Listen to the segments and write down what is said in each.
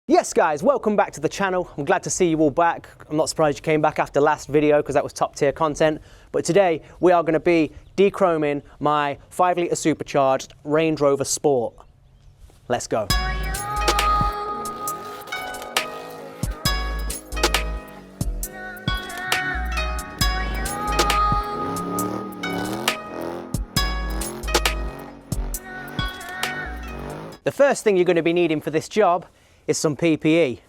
Yes guys, welcome back to the channel. I'm glad to see you all back. I'm not surprised you came back after last video because that was top tier content. But today we are going to be dechroming my 5 litre supercharged Range Rover Sport. Let's go. The first thing you're going to be needing for this job is some PPE.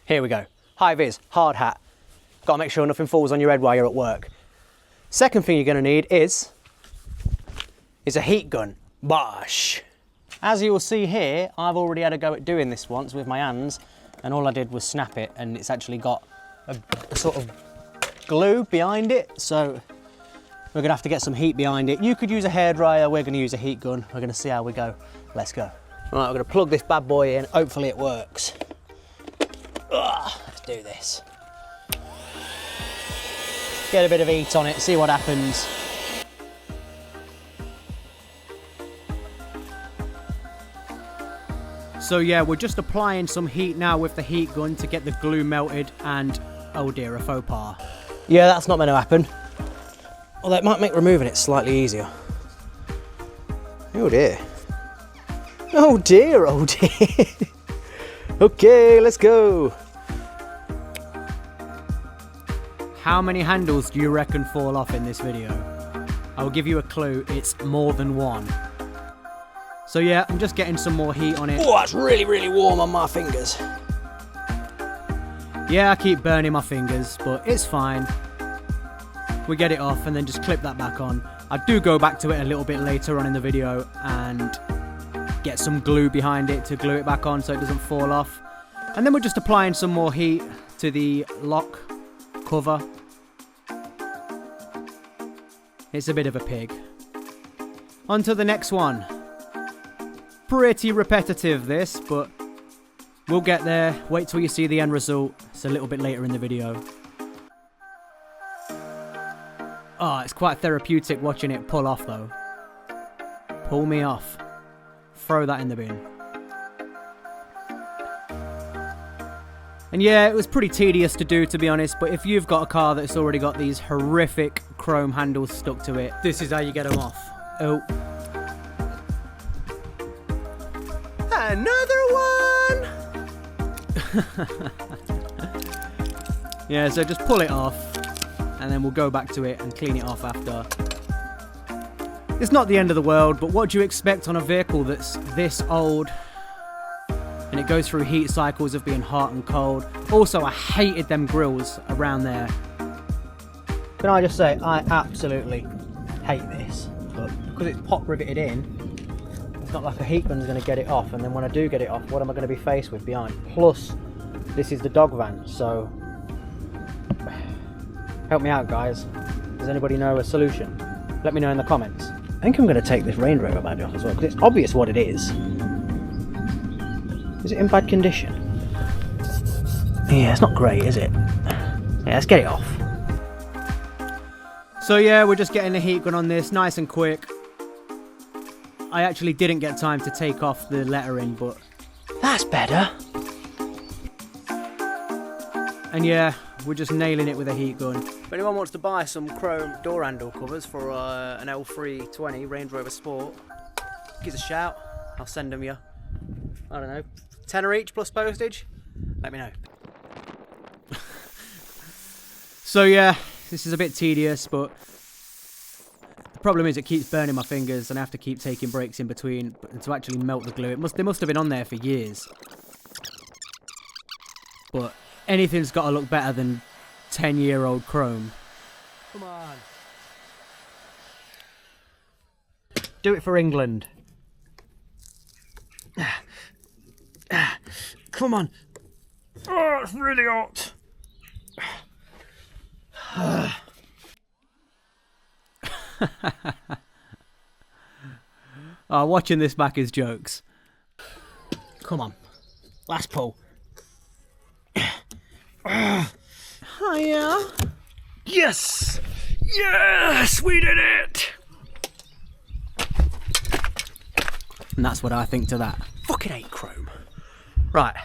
Here we go. High vis, hard hat. Got to make sure nothing falls on your head while you're at work. Second thing you're going to need is a heat gun. Bosh! As you will see here, I've already had a go at doing this once with my hands, and all I did was snap it, and it's actually got a sort of glue behind it, so we're going to have to get some heat behind it. You could use a hairdryer, we're going to use a heat gun. We're going to see how we go. Let's go. Right, we're going to plug this bad boy in, hopefully it works. Let's do this. Get a bit of heat on it, see what happens. So yeah, we're just applying some heat now with the heat gun to get the glue melted, and oh dear, a faux pas. Yeah, that's not meant to happen. Although it might make removing it slightly easier. Oh dear. Oh dear, oh dear. Okay, let's go. How many handles do you reckon fall off in this video? I'll give you a clue, it's more than one. So yeah, I'm just getting some more heat on it. Oh, that's really, really warm on my fingers. Yeah, I keep burning my fingers, but it's fine. We get it off and then just clip that back on. I do go back to it a little bit later on in the video and get some glue behind it to glue it back on so it doesn't fall off. And then we're just applying some more heat to the lock cover. It's a bit of a pig. On to the next one. Pretty repetitive this, but we'll get there. Wait till you see the end result. It's a little bit later in the video. Oh, it's quite therapeutic watching it pull off though. Pull me off. Throw that in the bin. And yeah, it was pretty tedious to do, to be honest, but if you've got a car that's already got these horrific chrome handles stuck to it, this is how you get them off. Oh. Another one! Yeah, so just pull it off, and then we'll go back to it and clean it off after. It's not the end of the world, but what do you expect on a vehicle that's this old? And it goes through heat cycles of being hot and cold. Also, I hated them grills around there. Can I just say, I absolutely hate this. But because it's pop riveted in, it's not like a heat gun's going to get it off. And then when I do get it off, what am I going to be faced with behind? Plus, this is the dog van, so help me out, guys. Does anybody know a solution? Let me know in the comments. I think I'm going to take this Range Rover badge off as well, because it's obvious what it is. Is it in bad condition? Yeah, it's not great, is it? Yeah, let's get it off. So yeah, we're just getting the heat gun on this, nice and quick. I actually didn't get time to take off the lettering, but that's better. And yeah, we're just nailing it with a heat gun. If anyone wants to buy some chrome door handle covers for an L320 Range Rover Sport, give us a shout. I'll send them you. I don't know, tenner each plus postage. Let me know. So yeah, this is a bit tedious, but the problem is it keeps burning my fingers and I have to keep taking breaks in between to actually melt the glue. They must have been on there for years. But anything's got to look better than 10-year-old chrome. Come on. Do it for England. Come on. Oh, it's really hot. Oh, watching this back is jokes. Come on. Last pull. Hiya. Yes! Yes! We did it! And that's what I think to that. Fucking hate chrome. Right,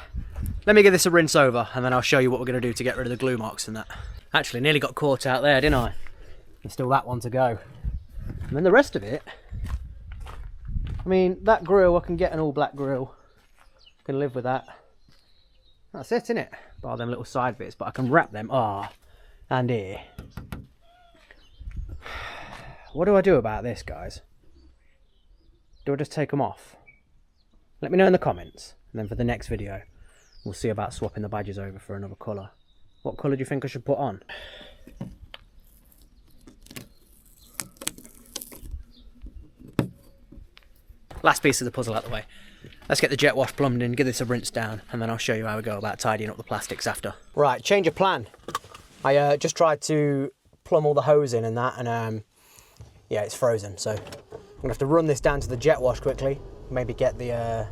let me give this a rinse over and then I'll show you what we're going to do to get rid of the glue marks and that. Actually, nearly got caught out there, didn't I? There's still that one to go. And then the rest of it, I mean, that grille, I can get an all black grille. I can live with that. That's it, innit? Bar them little side bits, but I can wrap them. And here. What do I do about this, guys? Do I just take them off? Let me know in the comments. And then for the next video, we'll see about swapping the badges over for another colour. What colour do you think I should put on? Last piece of the puzzle out the way. Let's get the jet wash plumbed in, give this a rinse down, and then I'll show you how we go about tidying up the plastics after. Right, change of plan. I just tried to plumb all the hose in and that, and yeah, it's frozen. So I'm gonna have to run this down to the jet wash quickly. Maybe get the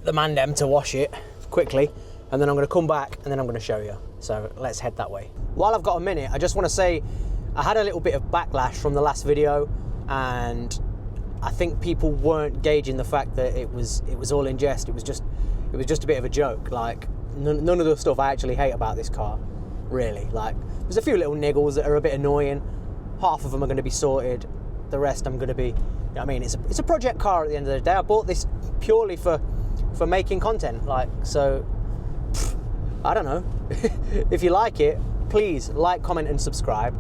Mandem to wash it quickly, and then I'm gonna come back and then I'm gonna show you. So let's head that way. While I've got a minute, I just want to say I had a little bit of backlash from the last video, and I think people weren't gauging the fact that it was all in jest. It was just a bit of a joke. Like none of the stuff I actually hate about this car, really. Like there's a few little niggles that are a bit annoying. Half of them are going to be sorted. The rest I'm going to be. You know what I mean, it's a project car at the end of the day. I bought this purely for making content. Like so, I don't know. If you like it, please like, comment, and subscribe,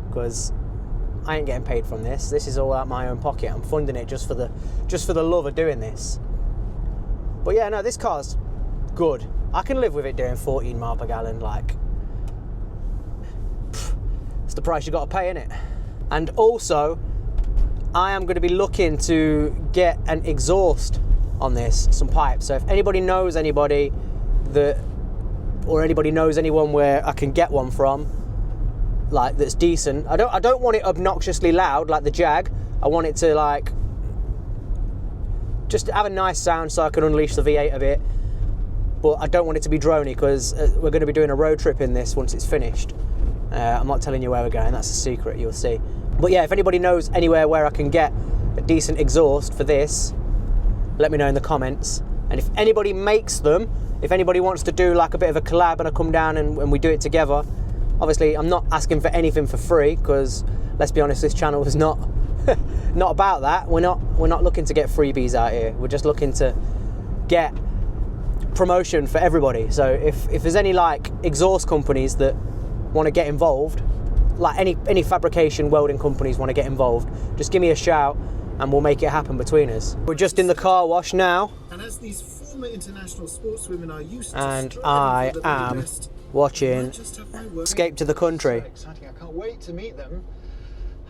because I ain't getting paid from this. This is all out my own pocket. I'm funding it just for the love of doing this. But yeah, no, this car's good. I can live with it doing 14 miles per gallon. Like, it's the price you got to pay, innit? And also, I am going to be looking to get an exhaust on this, some pipes. So if anybody knows anybody or anybody knows anyone where I can get one from, like that's decent. I don't want it obnoxiously loud like the Jag. I want it to like just have a nice sound so I can unleash the V8 a bit. But I don't want it to be drony, because we're going to be doing a road trip in this once it's finished. I'm not telling you where we're going, that's a secret, you'll see. But yeah, if anybody knows anywhere where I can get a decent exhaust for this, let me know in the comments. And if anybody makes them, if anybody wants to do like a bit of a collab and I come down and we do it together, obviously I'm not asking for anything for free, because let's be honest, this channel is not not about that. We're not looking to get freebies out here. We're just looking to get promotion for everybody. So if there's any like exhaust companies that want to get involved, like any fabrication welding companies want to get involved, just give me a shout and we'll make it happen between us. We're just in the car wash now, and as these former international sportswomen are used to, and I am watching Escape to the Country. Exciting. I can't wait to meet them.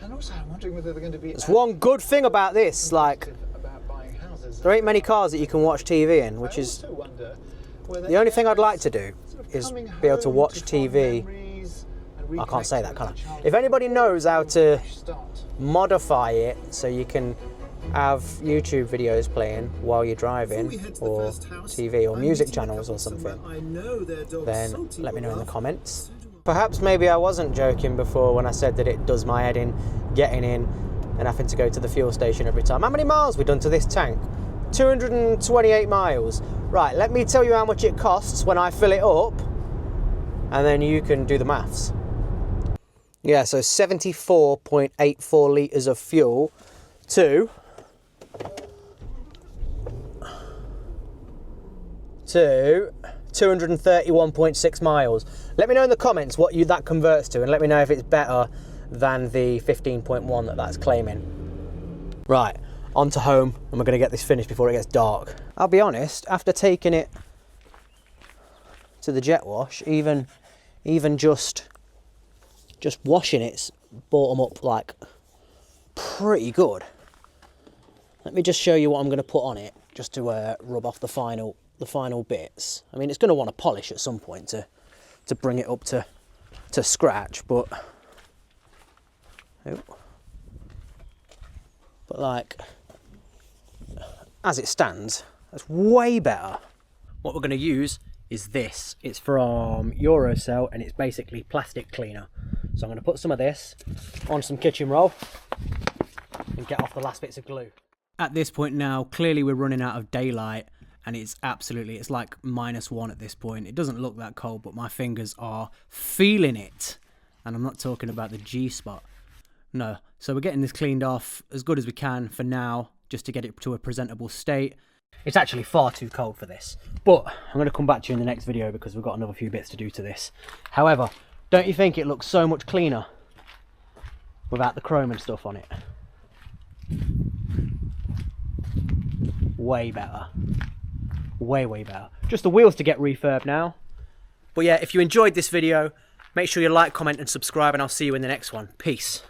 And also I'm wondering whether they're going to be. There's one good thing about this, like about buying houses. There ain't many cars that you can watch TV in, which is the only thing I'd like to do is be able to watch TV. I can't say that, can I? If anybody knows how to modify it so you can have YouTube videos playing while you're driving, or TV or music channels or something, then let me know in the comments. Perhaps maybe I wasn't joking before when I said that it does my head in getting in and having to go to the fuel station every time. How many miles we done to this tank? 228 miles. Right, let me tell you how much it costs when I fill it up, and then you can do the maths. Yeah, so 74.84 litres of fuel to 231.6 miles. Let me know in the comments what that converts to, and let me know if it's better than the 15.1 that's claiming. Right, on to home, and we're going to get this finished before it gets dark. I'll be honest, after taking it to the jet wash, even just washing it's brought them up like pretty good. Let me just show you what I'm going to put on it, just to rub off the final bits. I mean, it's going to want to polish at some point to bring it up to scratch, but like as it stands, that's way better. What we're going to use is this. It's from Eurocell, and it's basically plastic cleaner. So I'm going to put some of this on some kitchen roll and get off the last bits of glue. At this point now, clearly we're running out of daylight, and it's like -1 at this point. It doesn't look that cold, but my fingers are feeling it. And I'm not talking about the G-spot. No. So we're getting this cleaned off as good as we can for now, just to get it to a presentable state. It's actually far too cold for this, but I'm going to come back to you in the next video because we've got another few bits to do to this. However, don't you think it looks so much cleaner without the chrome and stuff on it? Way better. Way better. Just the wheels to get refurbed now. But yeah, if you enjoyed this video, make sure you like, comment and subscribe, and I'll see you in the next one. Peace.